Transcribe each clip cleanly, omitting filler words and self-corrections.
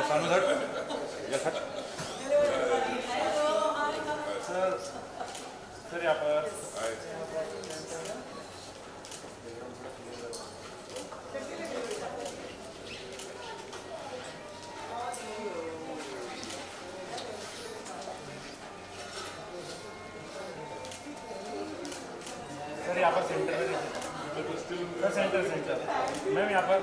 Sir यहाँ पर centre sir centre ma'am यहाँ पर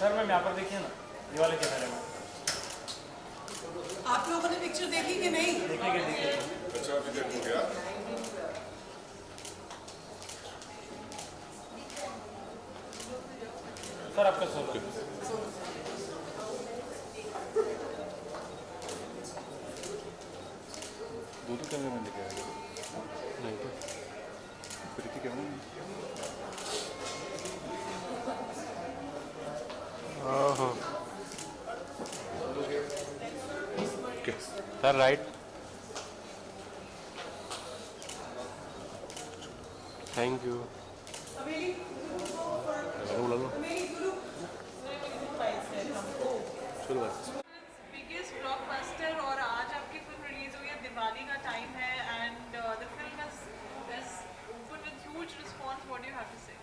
सर मैम यहाँ पर देखिए ना ये वाले कैमरे में। आप लोगों ने पिक्चर देखी कि नहीं? देखिए अच्छा अभी देख हो गया। सर आपका सर दो कैमरे में लेके आएगा नहीं तो Preeti camera sir right thank you biggest blockbuster और आज आपकी फिल्म रिलीज हुई है, दिवाली का टाइम है and the film is open with huge response. What do you have to say?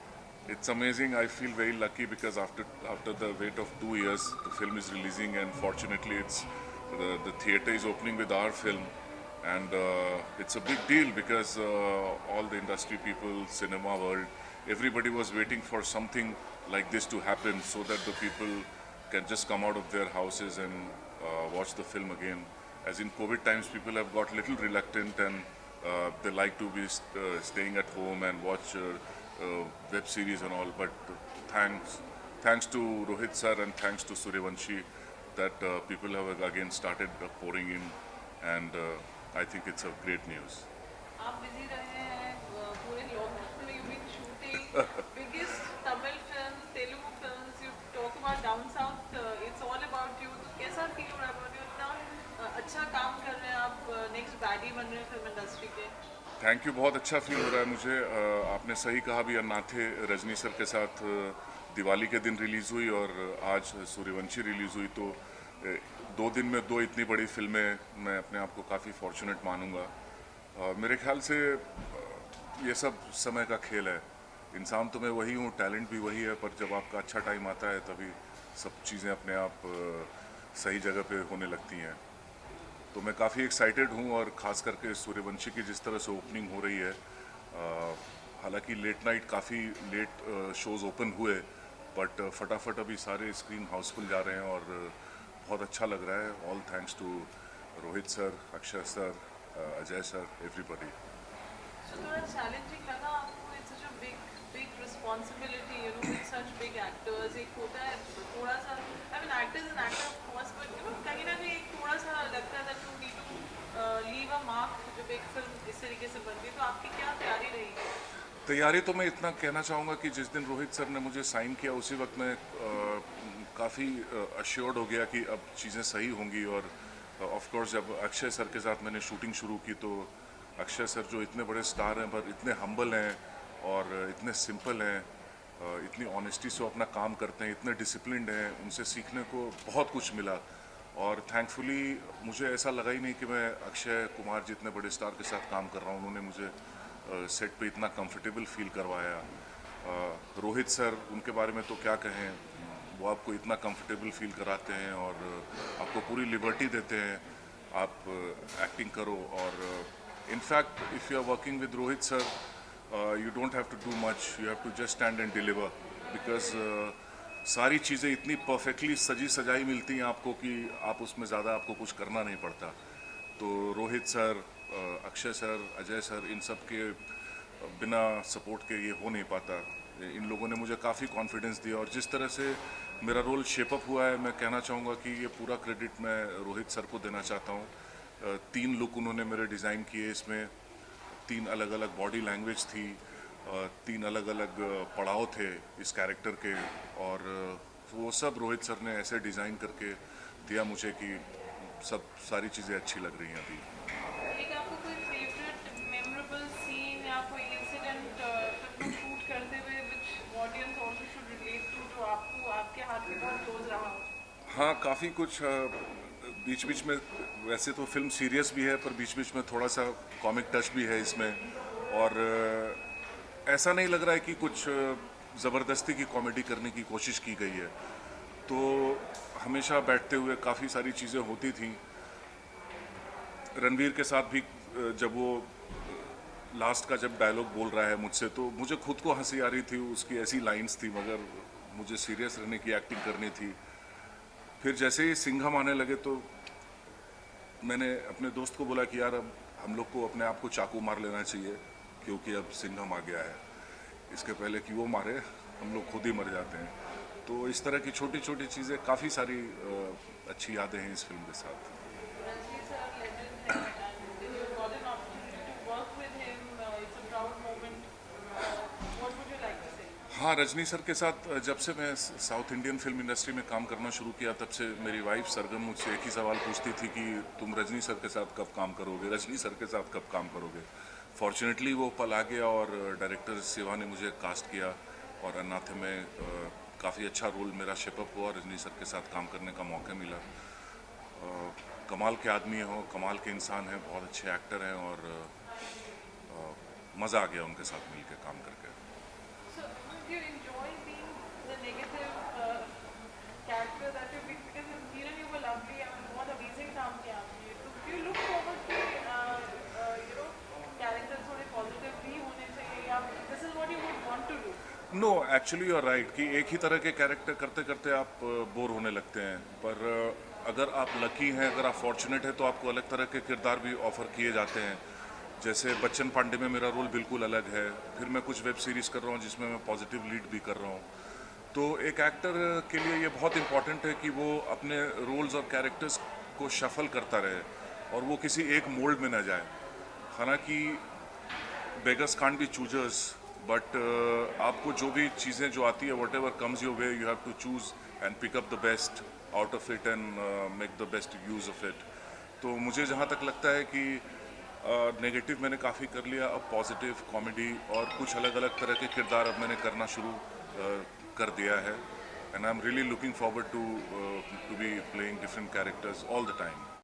It's amazing. I feel very lucky because after the wait of 2 years, the film is releasing, and fortunately, it's the theater is opening with our film, and it's a big deal because all the industry people, cinema world, everybody was waiting for something like this to happen, so that the people can just come out of their houses and watch the film again. As in COVID times, people have got little reluctant and they like to be staying at home and watch web series and all. But thanks to Rohit sir and thanks to Suryavanshi, that people have again started pouring in, and I think it's a great news. आप busy रहे हैं पूरे lockdown में, you've been shooting biggest Tamil films, Telugu films. You talk about down south. It's all about you. तो कैसा feel हो रहा है? इतना अच्छा काम कर रहे हैं आप, नेक्स्ट बैडी बन रहे हैं फिल्म इंडस्ट्री के। थैंक यू, बहुत अच्छा फील हो रहा है मुझे। आपने सही कहा भी, अन्नाथे रजनी सर के साथ दिवाली के दिन रिलीज़ हुई और आज सूर्यवंशी रिलीज़ हुई, तो 2 दिन में 2 इतनी बड़ी फिल्में, मैं अपने आप को काफ़ी फॉर्चुनेट मानूंगा। मेरे ख्याल से ये सब समय का खेल है। इंसान तो मैं वही हूँ, टैलेंट भी वही है, पर जब आपका अच्छा टाइम आता है तभी सब चीज़ें अपने आप सही जगह पे होने लगती हैं। तो मैं काफ़ी एक्साइटेड हूँ, और ख़ास करके सूर्यवंशी की जिस तरह से ओपनिंग हो रही है, हालांकि लेट नाइट काफ़ी लेट शोज़ ओपन हुए, बट फटाफट अभी सारे स्क्रीन हाउसफुल जा रहे हैं और बहुत अच्छा लग रहा है। All thanks to Rohit sir, Akshay sir, Ajay sir, everybody. So थोड़ा चैलेंजिंग लगा आपको? It's such a big responsibility, you know, with such big actors. एक होता है थोड़ा सा, I mean actor is an actor of course, but you know कहीं ना कहीं एक थोड़ा सा लगता है that you need to leave a mark जब एक फिल्म इस तरीके से बनती है। तो आपकी क्या तैयारी रही? तैयारी तो मैं इतना कहना चाहूँगा कि जिस दिन रोहित सर ने मुझे साइन किया, उसी वक्त मैं काफ़ी अश्योर्ड हो गया कि अब चीज़ें सही होंगी। और ऑफ कोर्स जब अक्षय सर के साथ मैंने शूटिंग शुरू की, तो अक्षय सर जो इतने बड़े स्टार हैं पर इतने हम्बल हैं और इतने सिंपल हैं, इतनी ऑनेस्टी से अपना काम करते हैं, इतने डिसिप्लिन्ड हैं, उनसे सीखने को बहुत कुछ मिला। और थैंकफुली मुझे ऐसा लगा ही नहीं कि मैं अक्षय कुमार जितने बड़े स्टार के साथ काम कर रहा हूँ। उन्होंने मुझे सेट पे इतना कंफर्टेबल फील करवाया। रोहित सर, उनके बारे में तो क्या कहें, वो आपको इतना कंफर्टेबल फील कराते हैं और आपको पूरी लिबर्टी देते हैं, आप एक्टिंग करो। और in fact if you are working with Rohit sir, you don't have to do much, you have to just stand and deliver, because सारी चीज़ें इतनी परफेक्टली सजी सजाई मिलती हैं आपको कि आप उसमें ज़्यादा आपको कुछ करना नहीं पड़ता। तो Rohit sir, Akshay sir, Ajay sir, इन सब के बिना सपोर्ट के ये हो नहीं पाता। इन लोगों ने मुझे काफ़ी कॉन्फिडेंस दिया, और जिस तरह से मेरा रोल शेपअप हुआ है, मैं कहना चाहूँगा कि ये पूरा क्रेडिट मैं रोहित सर को देना चाहता हूँ। 3 लुक उन्होंने मेरे डिज़ाइन किए, इसमें 3 अलग अलग बॉडी लैंग्वेज थी, 3 अलग अलग पड़ाव थे इस कैरेक्टर के, और वो सब रोहित सर ने ऐसे डिज़ाइन करके दिया मुझे कि सब सारी चीज़ें अच्छी लग रही हैं अभी। एक आपको कोई फेवरेट मेमोरेबल सीन या कोई इंसिडेंट करते हुए which audience also should relate to, जो आपको आपके हाथ में बहुत क्लोज रहा हो? हाँ, काफ़ी कुछ बीच बीच में, वैसे तो फिल्म सीरियस भी है पर बीच बीच में थोड़ा सा कॉमिक टच भी है इसमें, और ऐसा नहीं लग रहा है कि कुछ ज़बरदस्ती की कॉमेडी करने की कोशिश की गई है। तो हमेशा बैठते हुए काफ़ी सारी चीज़ें होती थी। रणवीर के साथ भी जब वो लास्ट का जब डायलॉग बोल रहा है मुझसे, तो मुझे खुद को हंसी आ रही थी, उसकी ऐसी लाइंस थी, मगर मुझे सीरियस रहने की एक्टिंग करनी थी। फिर जैसे ही सिंघम आने लगे तो मैंने अपने दोस्त को बोला कि यार अब हम लोग को अपने आप को चाकू मार लेना चाहिए, क्योंकि अब सिंघम आ गया है, इसके पहले कि वो मारे हम लोग खुद ही मर जाते हैं। तो इस तरह की छोटी छोटी चीज़ें, काफ़ी सारी अच्छी यादें हैं इस फिल्म के साथ। Ranveer sir, legend है, and you got an opportunity to work with him. It's a proud moment. What would you like to say? हाँ, रजनी सर के साथ जब से मैं साउथ इंडियन फिल्म इंडस्ट्री में काम करना शुरू किया, तब से मेरी वाइफ सरगम मुझसे एक ही सवाल पूछती थी कि तुम रजनी सर के साथ कब काम करोगे, रजनी सर के साथ कब काम करोगे। फॉर्चुनेटली वो पल आ गया और डायरेक्टर शिवा ने मुझे कास्ट किया, और अन्नाथे में काफ़ी अच्छा रोल मेरा शेपअप हुआ, रजनी सर के साथ काम करने का मौका मिला। कमाल के आदमी हो, कमाल के इंसान हैं, बहुत अच्छे एक्टर हैं, और मज़ा आ गया उनके साथ मिलकर काम करके। So, do you enjoy being the negative character that you picked? Because in Neeran you were lovely and बहुत amazing काम किया आपने. So, do you look forward to characters थोड़े positive भी होने चाहिए, या this is what you would want to do? No, actually you are right कि एक ही तरह के कैरेक्टर करते करते आप बोर होने लगते हैं, पर अगर आप लकी हैं, अगर आप फॉर्चुनेट हैं, तो आपको अलग तरह के किरदार भी ऑफर किए जाते हैं। जैसे बच्चन पांडे में मेरा रोल बिल्कुल अलग है, फिर मैं कुछ वेब सीरीज़ कर रहा हूँ जिसमें मैं पॉजिटिव लीड भी कर रहा हूँ। तो एक एक्टर के लिए ये बहुत इंपॉर्टेंट है कि वो अपने रोल्स और कैरेक्टर्स को शफल करता रहे, और वो किसी एक मोल्ड में ना जाए। हालांकि beggars can't be choosers, but आपको जो भी चीज़ें जो आती है, whatever comes your way, you have to choose and pick up the best out of it and make the best use of it. तो मुझे जहाँ तक लगता है कि नेगेटिव मैंने काफ़ी कर लिया, अब पॉजिटिव, कॉमेडी और कुछ अलग अलग तरह के किरदार अब मैंने करना शुरू कर दिया है, and I am really looking forward to be playing different characters all the time.